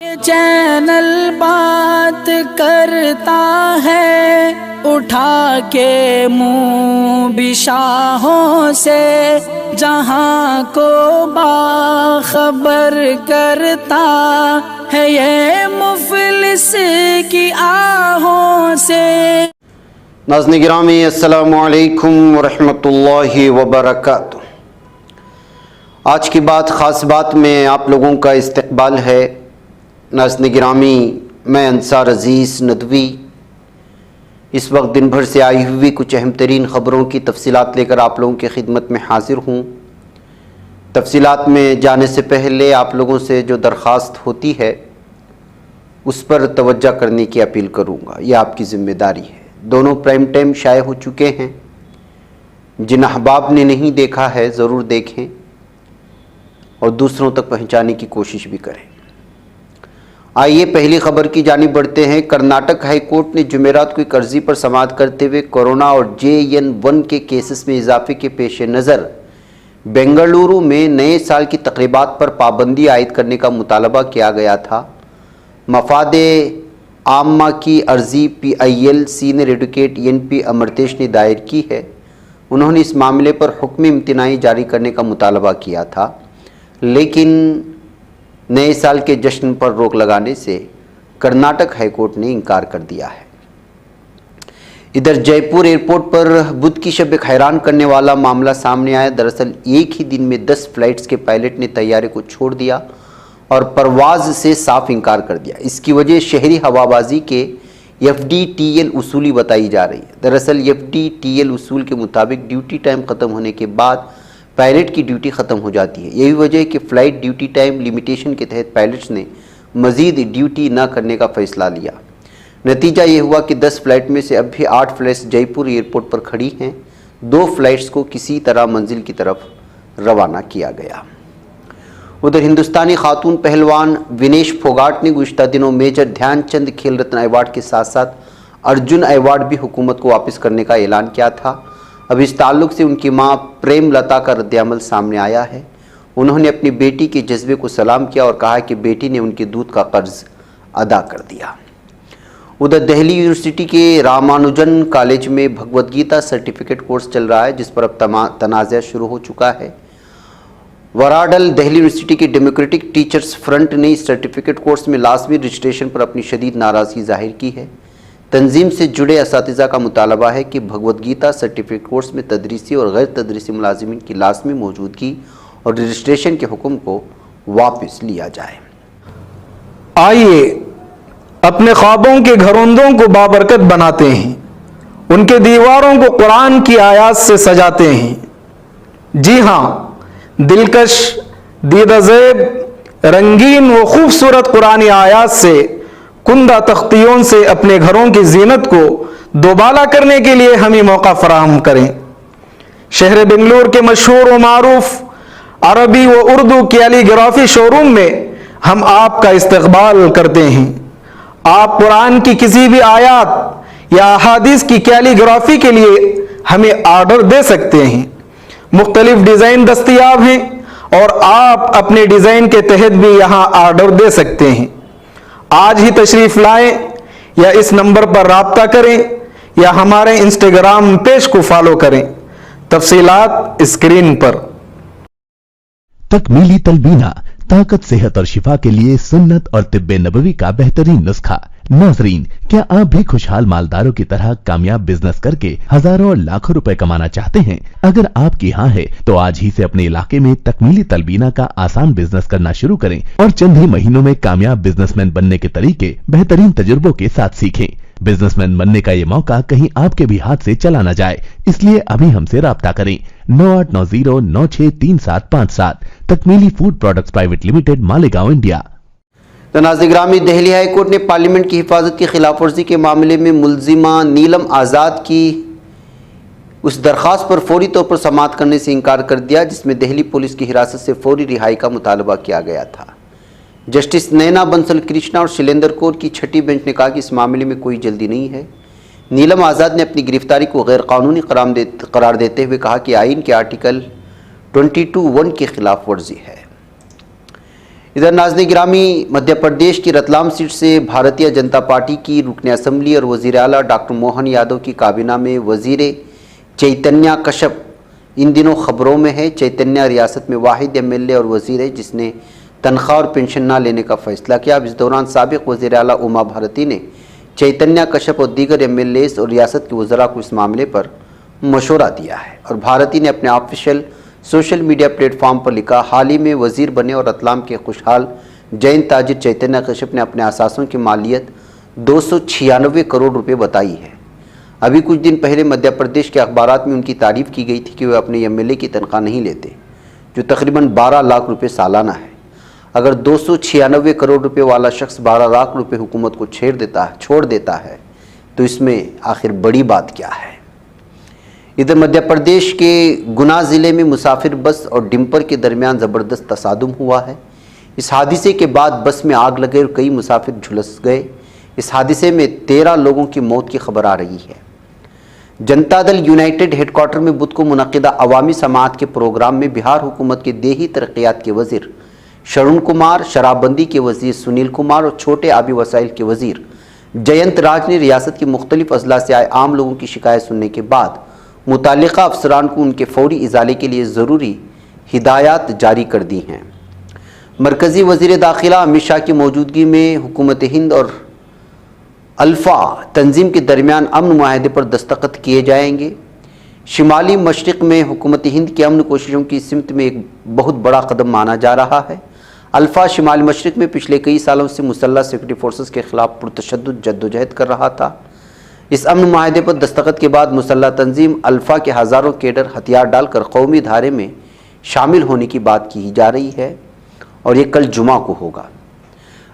Channel بات کرتا ہے اٹھا کے منہ بشاہوں سے، جہاں کو باخبر کرتا ہے یہ مفلس کی آہوں سے۔ ناظرین گرامی السلام علیکم ورحمۃ اللہ وبرکاتہ۔ آج کی بات خاص بات میں آپ لوگوں کا استقبال ہے۔ ناظرین گرامی، میں انصار عزیز ندوی اس وقت دن بھر سے آئی ہوئی کچھ اہم ترین خبروں کی تفصیلات لے کر آپ لوگوں کی خدمت میں حاضر ہوں۔ تفصیلات میں جانے سے پہلے آپ لوگوں سے جو درخواست ہوتی ہے اس پر توجہ کرنے کی اپیل کروں گا، یہ آپ کی ذمہ داری ہے۔ دونوں پرائم ٹائم شائع ہو چکے ہیں، جن احباب نے نہیں دیکھا ہے ضرور دیکھیں اور دوسروں تک پہنچانے کی کوشش بھی کریں۔ آئیے پہلی خبر کی جانب بڑھتے ہیں۔ کرناٹک ہائی کورٹ نے جمعرات کو ایک عرضی پر سماعت کرتے ہوئے کورونا اور JN1 کے کیسز میں اضافے کے پیش نظر بنگلورو میں نئے سال کی تقریبات پر پابندی عائد کرنے کا مطالبہ کیا گیا تھا۔ مفاد عامہ کی عرضی PIL سینئر ایڈوکیٹ NP امرتیش نے دائر کی ہے۔ انہوں نے اس معاملے پر حکم امتناعی جاری کرنے کا مطالبہ کیا تھا، لیکن نئے سال کے جشن پر روک لگانے سے کرناٹک ہائی کورٹ نے انکار کر دیا ہے۔ ادھر جے پور ایئرپورٹ پر بدھ کی شب ایک حیران کرنے والا معاملہ سامنے آیا۔ دراصل ایک ہی دن میں 10 فلائٹس کے پائلٹ نے طیارے کو چھوڑ دیا اور پرواز سے صاف انکار کر دیا۔ اس کی وجہ شہری ہوابازی کے FDTL اصولی بتائی جا رہی ہے۔ دراصل FDTL اصول کے مطابق ڈیوٹی ٹائم ختم ہونے کے بعد پائلٹ کی ڈیوٹی ختم ہو جاتی ہے۔ یہی وجہ ہے کہ فلائٹ ڈیوٹی ٹائم لمیٹیشن کے تحت پائلٹس نے مزید ڈیوٹی نہ کرنے کا فیصلہ لیا۔ نتیجہ یہ ہوا کہ 10 فلائٹ میں سے اب بھی 8 فلائٹس جے پور ایئرپورٹ پر کھڑی ہیں۔ 2 فلائٹس کو کسی طرح منزل کی طرف روانہ کیا گیا۔ ادھر ہندوستانی خاتون پہلوان ونیش پھوگاٹ نے گزشتہ دنوں میجر دھیان چند کھیل رتن ایوارڈ کے ساتھ ساتھ ارجن ایوارڈ بھی حکومت کو واپس کرنے کا اعلان کیا تھا۔ اب اس تعلق سے ان کی ماں پریم لتا کا رد عمل سامنے آیا ہے۔ انہوں نے اپنی بیٹی کے جذبے کو سلام کیا اور کہا کہ بیٹی نے ان کے دودھ کا قرض ادا کر دیا۔ ادھر دہلی یونیورسٹی کے رامانوجن کالج میں بھگوت گیتا سرٹیفکیٹ کورس چل رہا ہے، جس پر اب تنازع شروع ہو چکا ہے۔ وراڈل دہلی یونیورسٹی کے ڈیموکریٹک ٹیچرز فرنٹ نے اس سرٹیفکیٹ کورس میں لازمی رجسٹریشن پر اپنی شدید ناراضگی ظاہر کی ہے۔ تنظیم سے جڑے اساتذہ کا مطالبہ ہے کہ بھگوت گیتا سرٹیفکیٹ کورس میں تدریسی اور غیر تدریسی ملازمین کی لازمی موجودگی اور رجسٹریشن کے حکم کو واپس لیا جائے۔ آئیے اپنے خوابوں کے گھروندوں کو بابرکت بناتے ہیں، ان کے دیواروں کو قرآن کی آیات سے سجاتے ہیں۔ جی ہاں، دلکش، دیدہ زیب، رنگین و خوبصورت قرآنی آیات سے کندہ تختیوں سے اپنے گھروں کی زینت کو دوبالا کرنے کے لیے ہمیں موقع فراہم کریں۔ شہر بنگلور کے مشہور و معروف عربی و اردو کیلی گرافی شو روم میں ہم آپ کا استقبال کرتے ہیں۔ آپ قرآن کی کسی بھی آیات یا احادیث کی کیلی گرافی کے لیے ہمیں آرڈر دے سکتے ہیں۔ مختلف ڈیزائن دستیاب ہیں اور آپ اپنے ڈیزائن کے تحت بھی یہاں آرڈر دے سکتے ہیں۔ آج ہی تشریف لائیں یا اس نمبر پر رابطہ کریں یا ہمارے انسٹاگرام پیج کو فالو کریں۔ تفصیلات اسکرین پر۔ تکمیلی تلبینہ، طاقت، صحت اور شفا کے لیے سنت اور طب نبوی کا بہترین نسخہ۔ ناظرین، کیا آپ بھی خوشحال مالداروں کی طرح کامیاب بزنس کر کے ہزاروں اور لاکھوں روپے کمانا چاہتے ہیں؟ اگر آپ کی ہاں ہے تو آج ہی سے اپنے علاقے میں تکمیلی تلبینہ کا آسان بزنس کرنا شروع کریں اور چند ہی مہینوں میں کامیاب بزنس مین بننے کے طریقے بہترین تجربوں کے ساتھ سیکھیں۔ بزنس مین بننے کا یہ موقع کہیں آپ کے بھی ہاتھ سے چلا نہ جائے، اس لیے ابھی ہم سے رابطہ کریں۔ 9890963757 Takmili food products private limited, Malegaon, India. ناظرین گرامی، دہلی ہائی کورٹ نے پارلیمنٹ کی حفاظت کی خلاف ورزی کے معاملے میں ملزمہ نیلم آزاد کی اس درخواست پر فوری طور پر سماعت کرنے سے انکار کر دیا جس میں دہلی پولیس کی حراست سے فوری رہائی کا مطالبہ کیا گیا تھا۔ جسٹس نینا بنسل کرشنا اور شیلیندر کور کی چھٹی بینچ نے کہا کہ اس معاملے میں کوئی جلدی نہیں ہے۔ نیلم آزاد نے اپنی گرفتاری کو غیر قانونی قرار دیتے ہوئے کہا کہ آئین کے آرٹیکل 22(1) کی خلاف ورزی ہے۔ ادھر ناظرین گرامی، مدھیہ پردیش کی رتلام سیٹ سے بھارتیہ جنتا پارٹی کی رکن اسمبلی اور وزیر اعلیٰ ڈاکٹر موہن یادو کی کابینہ میں وزیر چیتنیہ کشپ ان دنوں خبروں میں ہے۔ چیتنیہ ریاست میں واحد ایم ایل اے اور وزیر ہے جس نے تنخواہ اور پینشن نہ لینے کا فیصلہ کیا۔ اب اس دوران سابق وزیر اعلیٰ اما بھارتی نے چیتنیہ کشپ اور دیگر ایم ایل اے اور ریاست کے وزراء کو اس معاملے پر مشورہ دیا ہے، اور بھارتی نے اپنے official social media platform پر لکھا، حال ہی میں وزیر بنے اور رتلام کے خوشحال جین تاجر چیتنیہ کشپ نے اپنے اثاثوں کی مالیت 296 کروڑ روپے بتائی ہے۔ ابھی کچھ دن پہلے مدھیہ پردیش کے اخبارات میں ان کی تعریف کی گئی تھی کہ وہ اپنے ایم ایل اے کی تنخواہ نہیں لیتے، جو تقریباً 12 لاکھ روپے سالانہ ہے۔ اگر 296 کروڑ روپے والا شخص 12 لاکھ روپے حکومت کو چھوڑ دیتا ہے تو اس میں آخر بڑی بات کیا ہے؟ ادھر مدھیہ پردیش کے گنا ضلع میں مسافر بس اور ڈمپر کے درمیان زبردست تصادم ہوا ہے۔ اس حادثے کے بعد بس میں آگ لگے اور کئی مسافر جھلس گئے۔ اس حادثے میں 13 لوگوں کی موت کی خبر آ رہی ہے۔ جنتا دل یونائٹڈ ہیڈ کوارٹر میں بدھ کو منعقدہ عوامی سماعت کے پروگرام میں بہار حکومت کے دیہی ترقیات کے وزیر شرون کمار، شراب بندی کے وزیر سنیل کمار اور چھوٹے آبی وسائل کے وزیر جینت راج نے ریاست کے مختلف اضلاع سے آئے عام لوگوں کی شکایت سننے کے بعد متعلقہ افسران کو ان کے فوری ازالے کے لیے ضروری ہدایات جاری کر دی ہیں۔ مرکزی وزیر داخلہ امت شاہ کی موجودگی میں حکومت ہند اور الفا تنظیم کے درمیان امن معاہدے پر دستخط کیے جائیں گے۔ شمالی مشرق میں حکومت ہند کی امن کوششوں کی سمت میں ایک بہت بڑا قدم مانا جا رہا ہے۔ الفا شمالی مشرق میں پچھلے کئی سالوں سے مسلح سیکورٹی فورسز کے خلاف پرتشدد جدوجہد کر رہا تھا۔ اس امن معاہدے پر دستخط کے بعد مسلح تنظیم الفا کے ہزاروں کیڈر ہتھیار ڈال کر قومی دھارے میں شامل ہونے کی بات کی جا رہی ہے، اور یہ کل جمعہ کو ہوگا۔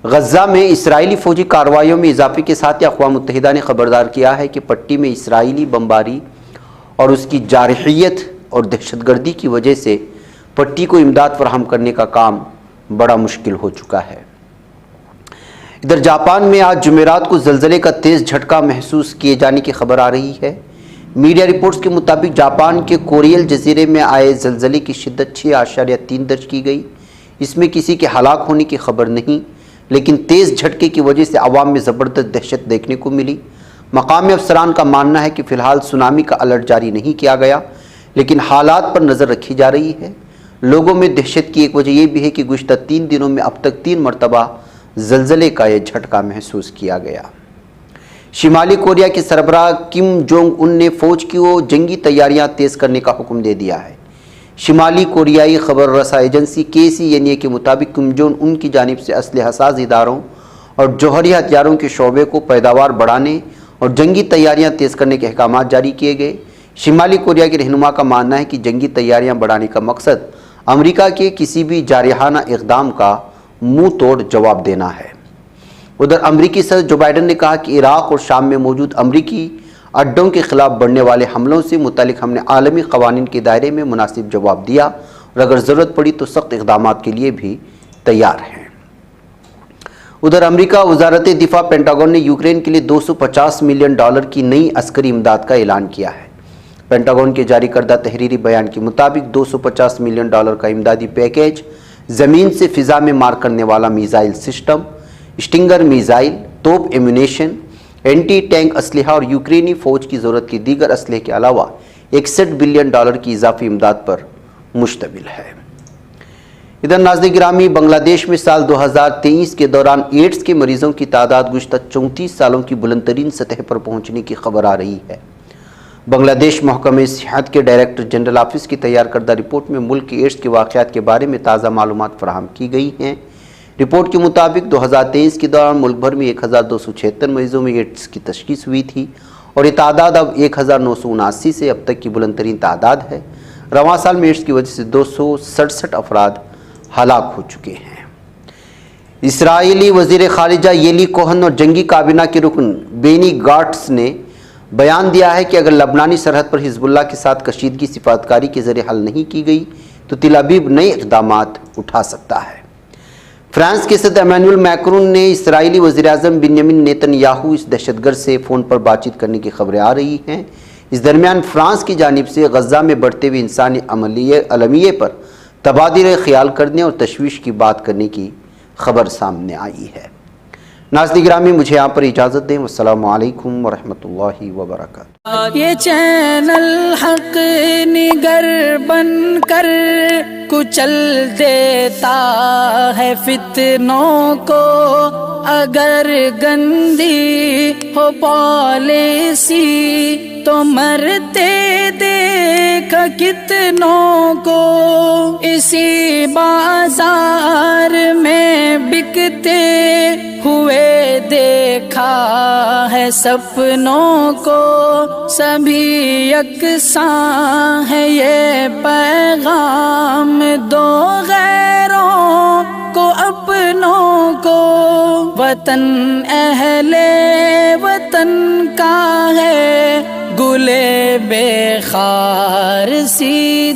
غزہ میں اسرائیلی فوجی کارروائیوں میں اضافے کے ساتھ اقوام متحدہ نے خبردار کیا ہے کہ پٹی میں اسرائیلی بمباری اور اس کی جارحیت اور دہشت گردی کی وجہ سے پٹی کو امداد فراہم کرنے کا کام بڑا مشکل ہو چکا ہے۔ ادھر جاپان میں آج جمعرات کو زلزلے کا تیز جھٹکا محسوس کیے جانے کی خبر آ رہی ہے۔ میڈیا رپورٹس کے مطابق جاپان کے کوریل جزیرے میں آئے زلزلے کی شدت 6.3 درج کی گئی۔ اس میں کسی کے ہلاک ہونے کی خبر نہیں، لیکن تیز جھٹکے کی وجہ سے عوام میں زبردست دہشت دیکھنے کو ملی۔ مقامی افسران کا ماننا ہے کہ فی الحال سونامی کا الرٹ جاری نہیں کیا گیا، لیکن حالات پر نظر رکھی جا رہی ہے۔ لوگوں میں دہشت کی ایک وجہ یہ بھی ہے کہ گزشتہ 3 دنوں میں اب تک 3 مرتبہ زلزلے کا یہ جھٹکا محسوس کیا گیا۔ شمالی کوریا کے سربراہ کم جونگ ان نے فوج کو جنگی تیاریاں تیز کرنے کا حکم دے دیا ہے۔ شمالی کوریائی خبر رساں ایجنسی KCNA کے مطابق کم جونگ ان کی جانب سے اسلحہ ساز اداروں اور جوہری ہتھیاروں کے شعبے کو پیداوار بڑھانے اور جنگی تیاریاں تیز کرنے کے احکامات جاری کیے گئے۔ شمالی کوریا کے رہنما کا ماننا ہے کہ جنگی تیاریاں بڑھانے کا مقصد امریکہ کے کسی بھی جارحانہ اقدام کا منہ توڑ جواب دینا ہے۔ ادھر امریکی صدر جو بائیڈن نے کہا کہ عراق اور شام میں موجود امریکی اڈوں کے خلاف بڑھنے والے حملوں سے متعلق ہم نے عالمی قوانین کے دائرے میں مناسب جواب دیا اور اگر ضرورت پڑی تو سخت اقدامات کے لیے بھی تیار ہیں۔ ادھر امریکہ وزارت دفاع پینٹاگون نے یوکرین کے لیے $250 ملین کی نئی عسکری امداد کا اعلان کیا ہے۔ پینٹاگون کے جاری کردہ تحریری بیان کے مطابق $250 ملین کا امدادی پیکیج زمین سے فضا میں مار کرنے والا میزائل سسٹم، اسٹنگر میزائل، توپ ایمونیشن، اینٹی ٹینک اسلحہ اور یوکرینی فوج کی ضرورت کی دیگر اسلحے کے علاوہ $61 بلین کی اضافی امداد پر مشتمل ہے۔ ادھر ناظرین گرامی، بنگلہ دیش میں سال 2023 کے دوران ایڈز کے مریضوں کی تعداد گزشتہ 34 سالوں کی بلند ترین سطح پر پہنچنے کی خبر آ رہی ہے۔ بنگلہ دیش محکمہ صحت کے ڈائریکٹر جنرل آفس کی تیار کردہ رپورٹ میں ملک کے ایڈز کے واقعات کے بارے میں تازہ معلومات فراہم کی گئی ہیں۔ رپورٹ کے مطابق 2023 کے دوران ملک بھر میں 1276 مریضوں میں ایڈز کی تشخیص ہوئی تھی، اور یہ تعداد اب 1979 سے اب تک کی بلند ترین تعداد ہے۔ رواں سال میں ایڈز کی وجہ سے 267 افراد ہلاک ہو چکے ہیں۔ اسرائیلی وزیر خارجہ یلی کوہن اور جنگی کابینہ کے رکن بینی گارٹس نے بیان دیا ہے کہ اگر لبنانی سرحد پر حزب اللہ کے ساتھ کشیدگی سفارتکاری کے ذریعے حل نہیں کی گئی تو تل ابیب نئے اقدامات اٹھا سکتا ہے۔ فرانس کے صدر ایمانوئل میکرون نے اسرائیلی وزیراعظم بنیامین نیتن یاہو اس دہشت گرد سے فون پر بات چیت کرنے کی خبریں آ رہی ہیں۔ اس درمیان فرانس کی جانب سے غزہ میں بڑھتے ہوئے انسانی عالمیے پر تبادلہ خیال کرنے اور تشویش کی بات کرنے کی خبر سامنے آئی ہے۔ ناظرین گرامی، مجھے یہاں پر اجازت دیں۔ والسلام علیکم ورحمۃ اللہ وبرکاتہ۔ یہ چینل حق نگر بن کر کچل دیتا ہے فتنوں کو، اگر گندی ہو پالیسی تو مرتے دیکھ کتنوں کو، اسی بازار میں بکتے ہوئے دیکھا ہے سپنوں کو، سبھی یکساں ہے یہ پیغام دو غیروں کو اپنوں کو، وطن اہل وطن کا ہے گلے بے خار سی